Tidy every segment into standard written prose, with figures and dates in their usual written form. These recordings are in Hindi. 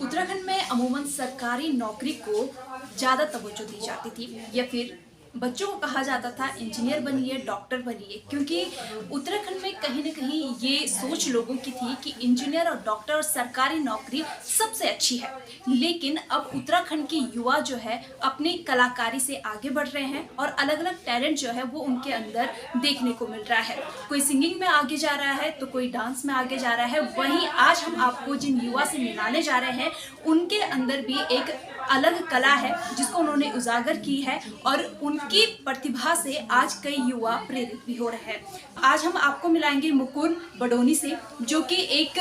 उत्तराखंड में अमूमन सरकारी नौकरी को ज़्यादा तवज्जो दी जाती थी या फिर बच्चों को कहा जाता था इंजीनियर बनिए, डॉक्टर बनिए, क्योंकि उत्तराखंड में कहीं ना कहीं ये सोच लोगों की थी कि इंजीनियर और डॉक्टर और सरकारी नौकरी सबसे अच्छी है। लेकिन अब उत्तराखंड के युवा जो है अपनी कलाकारी से आगे बढ़ रहे हैं और अलग अलग टैलेंट जो है वो उनके अंदर देखने को मिल रहा है। कोई सिंगिंग में आगे जा रहा है तो कोई डांस में आगे जा रहा है। वहीं आज हम आपको जिन युवा से मिलाने जा रहे हैं उनके अंदर भी एक अलग कला है जिसको उन्होंने उजागर की है और उनकी प्रतिभा से आज कई युवा प्रेरित भी हो रहे हैं। आज हम आपको मिलाएंगे मुकुंद बडोनी से, जो कि एक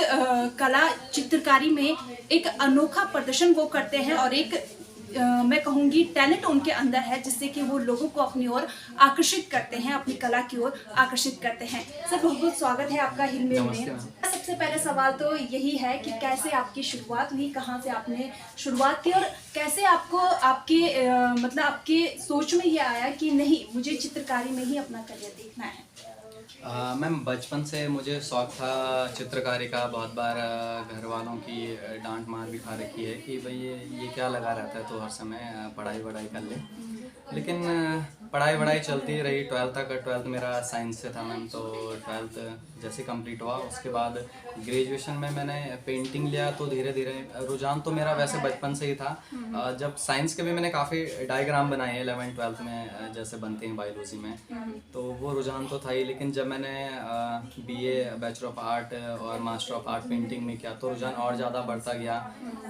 कला चित्रकारी में एक अनोखा प्रदर्शन वो करते हैं और एक मैं कहूँगी टैलेंट उनके अंदर है जिससे कि वो लोगों को अपनी ओर आकर्षित करते हैं, अपनी कला की ओर आकर्षित करते हैं। सर, बहुत बहुत स्वागत है आपका हिलमेल में। सबसे पहला सवाल तो यही है कि कैसे आपकी शुरुआत हुई, कहाँ से आपने शुरुआत की और कैसे आपको आपके मतलब आपके सोच में ये आया कि नहीं, मुझे चित्रकारी में ही अपना करियर देखना है। मैम, बचपन से मुझे शौक था चित्रकारी का। बहुत बार घर वालों की डांट मार भी खा रखी है कि भाई ये क्या लगा रहता है, तो हर समय पढ़ाई वढ़ाई कर ले। लेकिन पढ़ाई चलती रही 12th तक। 12th मेरा साइंस से था मैम, तो 12th जैसे कंप्लीट हुआ उसके बाद ग्रेजुएशन में मैंने पेंटिंग लिया। तो धीरे धीरे रुझान तो मेरा वैसे बचपन से ही था। जब साइंस के भी मैंने काफ़ी डायग्राम बनाए हैं 11th 12th में, जैसे बनते हैं बायोलॉजी में, तो वो रुझान तो था ही। लेकिन जब मैंने BA बैचलर ऑफ आर्ट और मास्टर ऑफ आर्ट पेंटिंग में किया तो रुझान और ज़्यादा बढ़ता गया।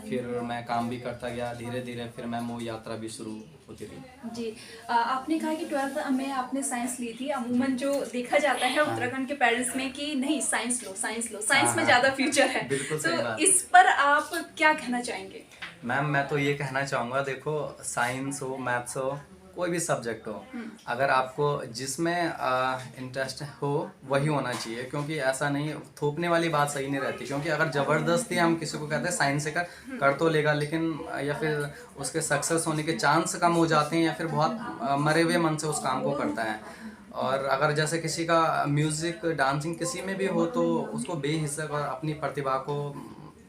फिर मैं काम भी करता गया धीरे धीरे। फिर मैम वो यात्रा भी शुरू होती रही। जी, आपने कहा कि 12th में आपने साइंस ली थी। अमूमन जो देखा जाता है उत्तराखंड के पेरेंट्स में कि नहीं, साइंस लो, साइंस में ज़्यादा फ्यूचर है। तो इस पर आप क्या कहना चाहेंगे? मैम, मैं तो ये कहना चाहूँगा, देखो, साइंस हो, मैथ्स हो, कोई भी सब्जेक्ट हो, अगर आपको जिसमें इंटरेस्ट हो वही होना चाहिए। क्योंकि ऐसा नहीं, थोपने वाली बात सही नहीं रहती। क्योंकि अगर ज़बरदस्ती हम किसी को कहते हैं साइंस से कर तो लेगा, लेकिन या फिर उसके सक्सेस होने के चांस कम हो जाते हैं, या फिर बहुत मरे हुए मन से उस काम को करता है। और अगर जैसे किसी का म्यूज़िक, डांसिंग किसी में भी हो तो उसको बेहिचक और अपनी प्रतिभा को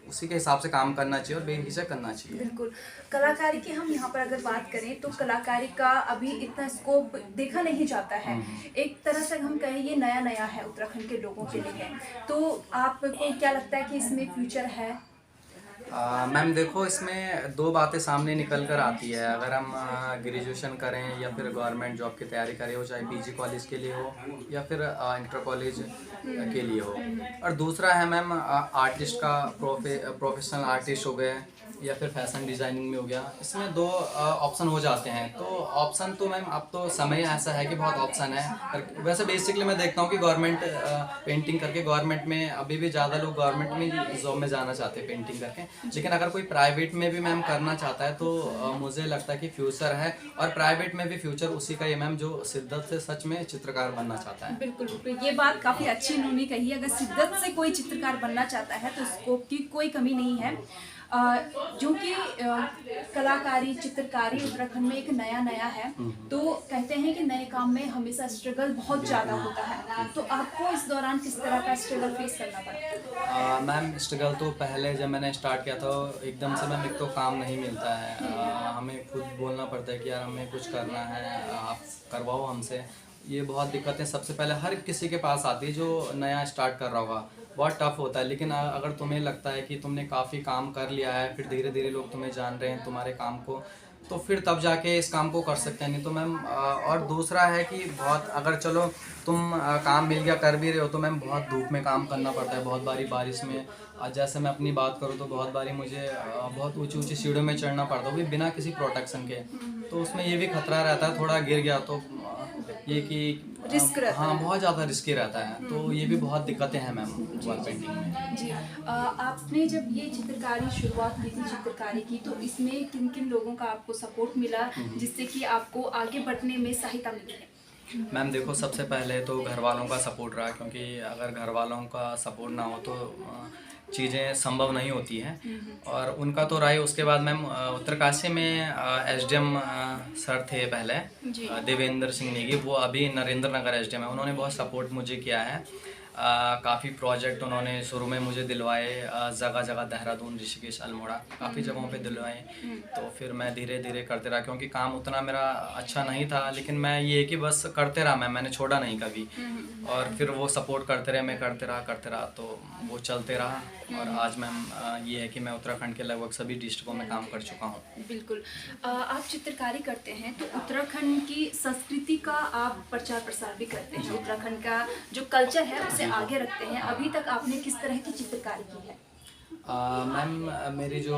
उसी के हिसाब से काम करना चाहिए और बेहिचक करना चाहिए। बिल्कुल। कलाकारी की हम यहाँ पर अगर बात करें तो कलाकारी का अभी इतना स्कोप देखा नहीं जाता है। एक तरह से हम कहें ये नया नया है उत्तराखंड के लोगों के लिए। तो आपको क्या लगता है कि इसमें फ्यूचर है? मैम, देखो, इसमें दो बातें सामने निकल कर आती है। अगर हम ग्रेजुएशन करें या फिर गवर्नमेंट जॉब की तैयारी करें, हो चाहे PG कॉलेज के लिए हो या फिर इंटर कॉलेज के लिए हो। और दूसरा है मैम, आर्टिस्ट का प्रोफेशनल आर्टिस्ट हो गए या फिर फैशन डिज़ाइनिंग में हो गया। इसमें दो ऑप्शन हो जाते हैं। तो ऑप्शन तो मैम अब तो समय ऐसा है कि बहुत ऑप्शन है। वैसे बेसिकली मैं देखता हूँ कि गवर्नमेंट पेंटिंग करके, गवर्नमेंट में अभी भी ज़्यादा लोग गवर्नमेंट में जॉब में जाना चाहते हैं पेंटिंग करके। लेकिन अगर कोई प्राइवेट में भी मैम करना चाहता है तो मुझे लगता है कि फ्यूचर है। और प्राइवेट में भी फ्यूचर उसी का ही मैम जो शिद्दत से सच में चित्रकार बनना चाहता है। बिल्कुल बिल्कुल, ये बात काफ़ी अच्छी उन्होंने कही। अगर शिद्दत से कोई चित्रकार बनना चाहता है तो स्कोप की कोई कमी नहीं है। जो कि कलाकारी, चित्रकारी उत्तराखंड में एक नया है। तो कहते हैं कि नए काम में हमेशा स्ट्रगल बहुत ज़्यादा होता है। तो आपको इस दौरान किस तरह का स्ट्रगल फेस करना पड़ा? मैम, स्ट्रगल तो पहले जब मैंने स्टार्ट किया था एकदम से मैम एक तो काम नहीं मिलता है। हमें खुद बोलना पड़ता है कि यार हमें कुछ करना है, आप करवाओ हमसे। ये बहुत दिक्कतें सबसे पहले हर किसी के पास आती है जो नया स्टार्ट कर रहा होगा। बहुत टफ होता है। लेकिन अगर तुम्हें लगता है कि तुमने काफ़ी काम कर लिया है, फिर धीरे धीरे लोग तुम्हें जान रहे हैं, तुम्हारे काम को, तो फिर तब जाके इस काम को कर सकते हैं। नहीं तो मैम और दूसरा है कि बहुत, अगर चलो तुम काम मिल गया कर भी रहे हो तो मैम बहुत धूप में काम करना पड़ता है, बहुत बारी बारिश में। जैसे मैं अपनी बात करूँ तो बहुत बारी मुझे बहुत ऊंची ऊंची सीढ़ियों में चढ़ना पड़ता है, वो भी बिना किसी प्रोटेक्शन के। तो उसमें ये भी खतरा रहता है, थोड़ा गिर गया तो ये कि रिस्क रहता है। बहुत ज़्यादा रिस्की रहता है। तो ये भी बहुत दिक्कतें हैं मैम वॉल पेंटिंग में। जी, आपने जब ये चित्रकारी शुरुआत की थी चित्रकारी की, तो इसमें किन किन लोगों का आपको सपोर्ट मिला जिससे कि आपको आगे बढ़ने में सहायता मिली है? मैम, देखो, सबसे पहले तो घर वालों का सपोर्ट रहा। क्योंकि अगर घर वालों का सपोर्ट ना हो तो चीज़ें संभव नहीं होती हैं। और उनका तो रहा ही। उसके बाद मैम उत्तरकाशी में SDM सर थे पहले, देवेंद्र सिंह नेगी। वो अभी नरेंद्र नगर SDM है। उन्होंने बहुत सपोर्ट मुझे किया है। काफ़ी प्रोजेक्ट उन्होंने शुरू में मुझे दिलवाए, जगह जगह देहरादून, ऋषिकेश, अल्मोड़ा काफ़ी जगहों पे दिलवाए। तो फिर मैं धीरे धीरे करते रहा, क्योंकि काम उतना मेरा अच्छा नहीं था, लेकिन मैं ये है कि बस करते रहा, मैंने छोड़ा नहीं कभी। और फिर वो सपोर्ट करते रहे, मैं करते रहा तो वो चलते रहा। और आज मैम ये है कि मैं उत्तराखंड के लगभग सभी डिस्ट्रिक्टों में काम कर चुका हूँ। बिल्कुल। आप चित्रकारी करते हैं तो उत्तराखंड की संस्कृति का आप प्रचार प्रसार भी करते हैं, उत्तराखंड का जो कल्चर है उसे आगे रखते हैं। अभी तक आपने किस तरह की चित्रकारी की है? मैम मेरी जो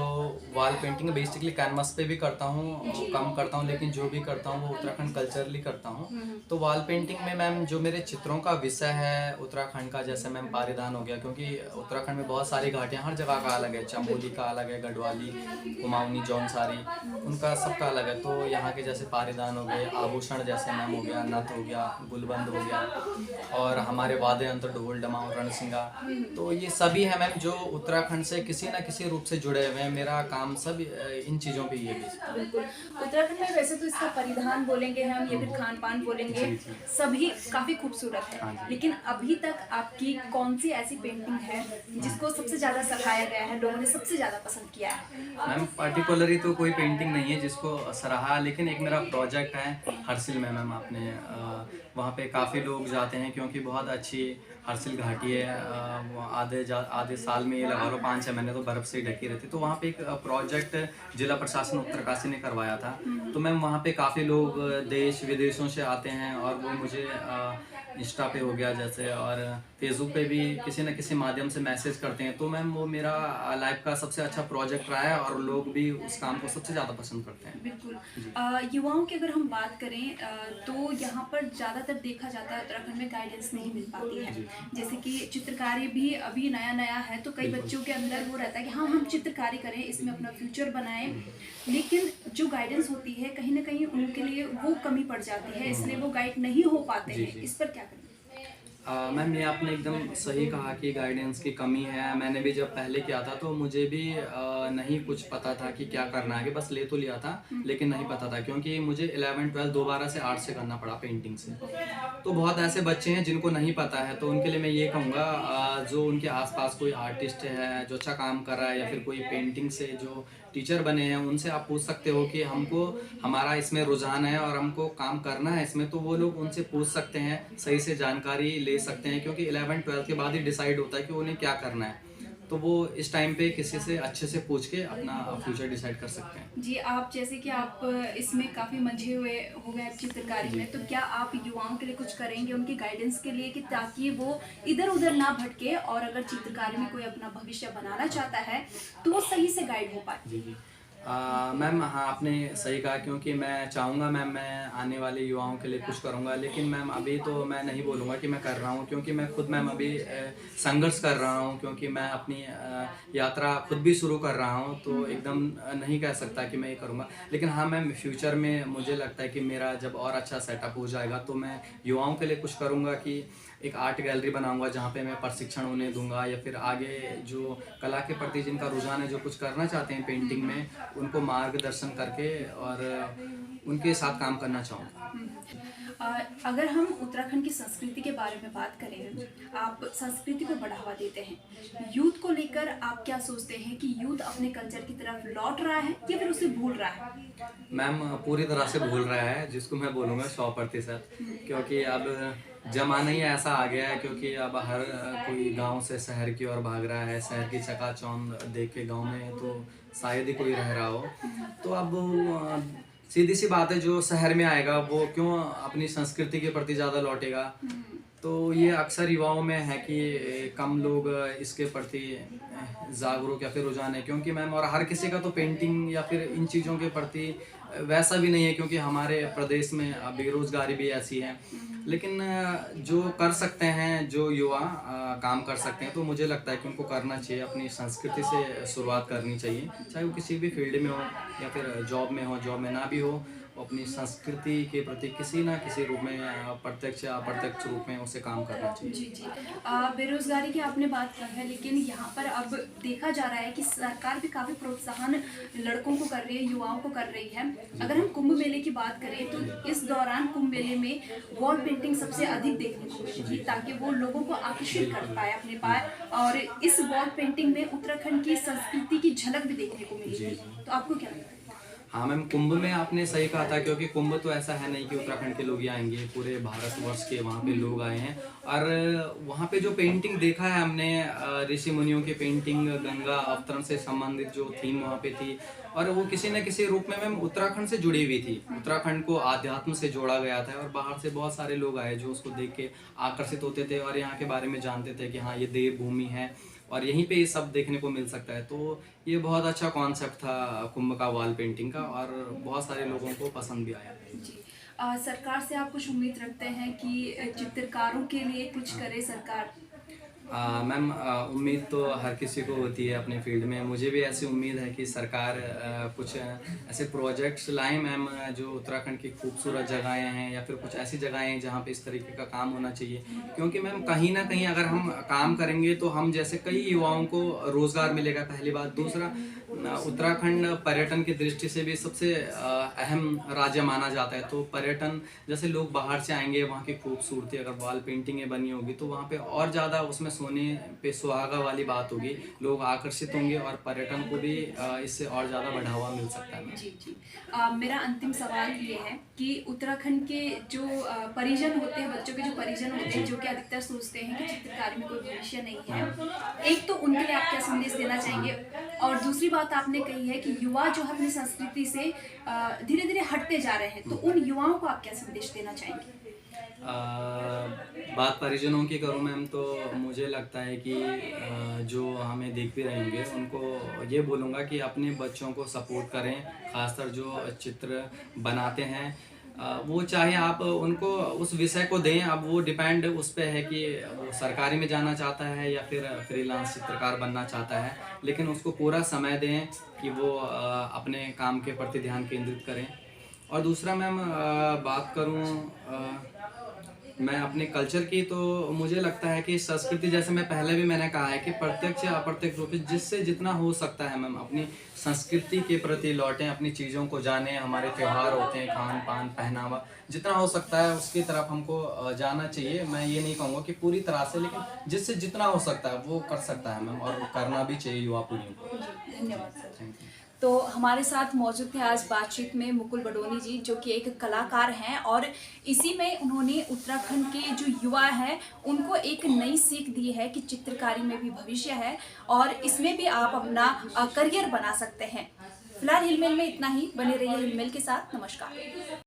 वॉल पेंटिंग है बेसिकली कैनवस पे भी करता हूँ, कम करता हूँ, लेकिन जो भी करता हूँ वो उत्तराखंड कल्चरली करता हूँ। तो वॉल पेंटिंग में मैम जो मेरे चित्रों का विषय है उत्तराखंड का, जैसे मैम पारीदान हो गया, क्योंकि उत्तराखंड में बहुत सारी घाटियाँ, हर जगह का अलग है, चमोली का अलग है, गढ़वाली, कुमाऊनी, जौनसारी, उनका सबका अलग है। तो यहाँ के जैसे पारीदान हो गए, आभूषण जैसे मैम हो गया, नथ हो गया, गुलबंद हो गया, और हमारे वाद्य यंत्र ढोल, डमाऊ, रणसिंगा, तो ये सभी है मैम जो उत्तराखंड से किसी ना किसी रूप से जुड़े हुए हैं। मेरा काम सब इन चीज़ों पे ही है बेसिकली। बिल्कुल। उत्तराखंड में वैसे तो इसका परिधान बोलेंगे हम या फिर खान पान बोलेंगे, सभी काफी खूबसूरत है, लेकिन अभी तक आपकी कौन सी ऐसी पेंटिंग है जिसको सबसे ज्यादा सराहाया गया है, लोगों ने सबसे ज्यादा पसंद किया है? मैम पर्टिकुलरली तो कोई पेंटिंग नहीं है जिसको सराहा, लेकिन एक मेरा प्रोजेक्ट है हरसिल में मैम। आपने वहाँ पे काफ़ी लोग जाते हैं, क्योंकि बहुत अच्छी हरसिल घाटी है। वो आधे साल में ये लगा लो 5-6 महीने तो बर्फ़ से ही ढकी रहती। तो वहाँ पे एक प्रोजेक्ट जिला प्रशासन उत्तरकाशी ने करवाया था। तो मैम वहाँ पे काफ़ी लोग देश विदेशों से आते हैं, और वो मुझे इंस्टा पे हो गया जैसे, और फेसबुक पे भी किसी न किसी माध्यम से मैसेज करते हैं। तो मैम वो मेरा लाइफ का सबसे अच्छा प्रोजेक्ट रहा है, और लोग भी उस काम को सबसे ज़्यादा पसंद करते हैं। बिल्कुल। युवाओं की अगर हम बात करें तो यहाँ पर ज़्यादातर देखा जाता है उत्तराखंड में गाइडेंस नहीं मिल पाती है। जैसे कि चित्रकारी भी अभी नया नया है, तो कई बच्चों के अंदर वो रहता है कि हाँ हम चित्रकारी करें, इसमें अपना फ्यूचर बनाएं, लेकिन जो गाइडेंस होती है कहीं ना कहीं उनके लिए वो कमी पड़ जाती है, इसलिए वो गाइड नहीं हो पाते हैं। इस पर क्या करें? मैम ये आपने एकदम सही कहा कि गाइडेंस की कमी है। मैंने भी जब पहले किया था तो मुझे भी नहीं कुछ पता था कि क्या करना है, कि बस ले तो लिया था लेकिन नहीं पता था, क्योंकि मुझे 11-12 दोबारा से आर्ट से करना पड़ा पेंटिंग से। तो बहुत ऐसे बच्चे हैं जिनको नहीं पता है, तो उनके लिए मैं ये कहूँगा जो उनके आसपास कोई आर्टिस्ट है जो अच्छा काम कर रहा है, या फिर कोई पेंटिंग से जो टीचर बने हैं, उनसे आप पूछ सकते हो कि हमको हमारा इसमें रुझान है और हमको काम करना है इसमें। तो वो लोग उनसे पूछ सकते हैं, सही से जानकारी ले सकते हैं, क्योंकि 11-12 के बाद ही डिसाइड होता है कि उन्हें क्या करना है। तो वो इस टाइम पे किसी से अच्छे से पूछ के अपना फ्यूचर डिसाइड कर सकते हैं। जी, आप जैसे कि आप इसमें काफ़ी मंझे हुए हो गए चित्रकारी में, तो क्या आप युवाओं के लिए कुछ करेंगे उनकी गाइडेंस के लिए, कि ताकि वो इधर उधर ना भटके, और अगर चित्रकारी में कोई अपना भविष्य बनाना चाहता है तो वो सही से गाइड हो पाए? जी। मैम हाँ, आपने सही कहा, क्योंकि मैं चाहूँगा मैम मैं आने वाले युवाओं के लिए कुछ करूँगा, लेकिन मैम अभी तो मैं नहीं बोलूँगा कि मैं कर रहा हूँ, क्योंकि मैं खुद मैम अभी संघर्ष कर रहा हूँ, क्योंकि मैं अपनी यात्रा खुद भी शुरू कर रहा हूँ। तो एकदम नहीं कह सकता कि मैं ये करूँगा, लेकिन हाँ मैम फ्यूचर में मुझे लगता है कि मेरा जब और अच्छा सेटअप हो जाएगा तो मैं युवाओं के लिए कुछ करूँगा, कि एक आर्ट गैलरी बनाऊंगा जहाँ पे मैं प्रशिक्षण उन्हें दूंगा, या फिर आगे जो कला के प्रति जिनका रुझान है, जो कुछ करना चाहते हैं पेंटिंग में, उनको मार्गदर्शन करके और उनके साथ काम करना चाहूँगा। अगर हम उत्तराखंड की संस्कृति के बारे में बात करें, आप संस्कृति को बढ़ावा देते हैं, यूथ को लेकर आप क्या सोचते हैं कि यूथ अपने कल्चर की तरफ लौट रहा है या फिर उसे भूल रहा है? मैम पूरी तरह से भूल रहा है, जिसको मैं बोलूँगा 100%, क्योंकि अब जमाना ही ऐसा आ गया है, क्योंकि अब हर कोई गांव से शहर की ओर भाग रहा है। शहर की चकाचौंध देख के गांव में तो शायद ही कोई रह रहा हो। तो अब सीधी सी बात है, जो शहर में आएगा वो क्यों अपनी संस्कृति के प्रति ज़्यादा लौटेगा। तो ये अक्सर युवाओं में है कि कम लोग इसके प्रति जागरूक या फिर रुझान है, क्योंकि मैम और हर किसी का तो पेंटिंग या फिर इन चीज़ों के प्रति वैसा भी नहीं है, क्योंकि हमारे प्रदेश में बेरोजगारी भी ऐसी है। लेकिन जो कर सकते हैं, जो युवा काम कर सकते हैं, तो मुझे लगता है कि उनको करना चाहिए, अपनी संस्कृति से शुरुआत करनी चाहिए, चाहे वो किसी भी फील्ड में हो या फिर जॉब में हो, जॉब में ना भी हो, वो अपनी संस्कृति के प्रति किसी ना किसी रूप में प्रत्यक्ष या अप्रत्यक्ष रूप में उसे काम करना चाहिए। जी जी। बेरोजगारी की आपने बात की है, लेकिन यहाँ पर अब देखा जा रहा है कि सरकार भी काफ़ी प्रोत्साहन लड़कों को कर रही है, युवाओं को कर रही है। अगर हम कुंभ मेले की बात करें तो इस दौरान कुंभ मेले में वॉल पेंटिंग सबसे अधिक देखने को मिलेगी, ताकि वो लोगों को आकर्षित कर पाए अपने पास, और इस वॉल पेंटिंग में उत्तराखंड की संस्कृति की झलक भी देखने को मिलेगी। तो आपको क्या लगता है? हाँ मैम, कुंभ में आपने सही कहा था, क्योंकि कुंभ तो ऐसा है नहीं कि उत्तराखंड के लोग ही आएंगे, पूरे भारतवर्ष के वहाँ पे लोग आए हैं। और वहाँ पे जो पेंटिंग देखा है हमने, ऋषि मुनियों की पेंटिंग, गंगा अवतरण से संबंधित जो थीम वहाँ पे थी, और वो किसी न किसी रूप में मैम उत्तराखंड से जुड़ी हुई थी। उत्तराखंड को आध्यात्म से जोड़ा गया था, और बाहर से बहुत सारे लोग आए जो उसको देख के आकर्षित होते थे और यहाँ के बारे में जानते थे कि हाँ ये देवभूमि है और यहीं पे ये सब देखने को मिल सकता है। तो ये बहुत अच्छा कॉन्सेप्ट था कुंभ का वॉल पेंटिंग का, और बहुत सारे लोगों को पसंद भी आया। जी। सरकार से आप कुछ उम्मीद रखते हैं कि चित्रकारों के लिए कुछ करे सरकार? मैम, उम्मीद तो हर किसी को होती है अपने फील्ड में। मुझे भी ऐसी उम्मीद है कि सरकार कुछ ऐसे प्रोजेक्ट्स लाएं मैम, जो उत्तराखंड की खूबसूरत जगहें हैं या फिर कुछ ऐसी जगहें हैं जहाँ पे इस तरीके का काम होना चाहिए। क्योंकि मैम कहीं ना कहीं अगर हम काम करेंगे तो हम जैसे कई युवाओं को रोज़गार मिलेगा, पहली बात। दूसरा, उत्तराखंड पर्यटन की दृष्टि से भी सबसे अहम राज्य माना जाता है। तो पर्यटन, जैसे लोग बाहर से आएंगे, वहाँ की खूबसूरती, अगर वॉल पेंटिंगें बनी होगी तो वहाँ पे और ज़्यादा उसमें सोने पे सुहागा वाली बात होगी, लोग आकर्षित होंगे और पर्यटन को भी इससे और ज़्यादा बढ़ावा मिल सकता है। जी जी। मेरा अंतिम सवाल ये है कि उत्तराखंड के जो परिजन होते हैं, बच्चों के जो परिजन होते हैं, जो कि अधिकतर सोचते हैं कि चित्रकारी में कोई भविष्य नहीं है, एक तो उनके लिए आप क्या संदेश देना चाहेंगे? और दूसरी बात आपने कही है कि युवा जो है अपनी संस्कृति से धीरे धीरे हटते जा रहे हैं, तो उन युवाओं को आप क्या संदेश देना चाहेंगे? बात परिजनों की करूँ मैम, तो मुझे लगता है कि जो हमें देख भी रहेंगे उनको ये बोलूँगा कि अपने बच्चों को सपोर्ट करें, खासकर जो चित्र बनाते हैं। वो चाहे आप उनको उस विषय को दें, अब वो डिपेंड उस पे है कि वो सरकारी में जाना चाहता है या फिर फ्रीलांस चित्रकार बनना चाहता है, लेकिन उसको पूरा समय दें कि वो अपने काम के प्रति ध्यान केंद्रित करें। और दूसरा मैम, बात करूँ मैं अपने कल्चर की, तो मुझे लगता है कि संस्कृति, जैसे मैं पहले भी मैंने कहा है कि प्रत्यक्ष या अप्रत्यक्ष रूप से जिससे जितना हो सकता है मैम अपनी संस्कृति के प्रति लौटें, अपनी चीज़ों को जानें। हमारे त्यौहार होते हैं, खान पान, पहनावा, जितना हो सकता है उसकी तरफ हमको जाना चाहिए। मैं ये नहीं कहूँगा कि पूरी तरह से, लेकिन जिससे जितना हो सकता है वो कर सकता है मैम, और करना भी चाहिए युवा पीढ़ियों को। धन्यवाद सर। Thank you. तो हमारे साथ मौजूद थे आज बातचीत में मुकुल बडोनी जी, जो कि एक कलाकार हैं, और इसी में उन्होंने उत्तराखंड के जो युवा हैं उनको एक नई सीख दी है कि चित्रकारी में भी भविष्य है और इसमें भी आप अपना करियर बना सकते हैं। फिलहाल हिलमेल में इतना ही। बने रहिए हिलमेल के साथ। नमस्कार।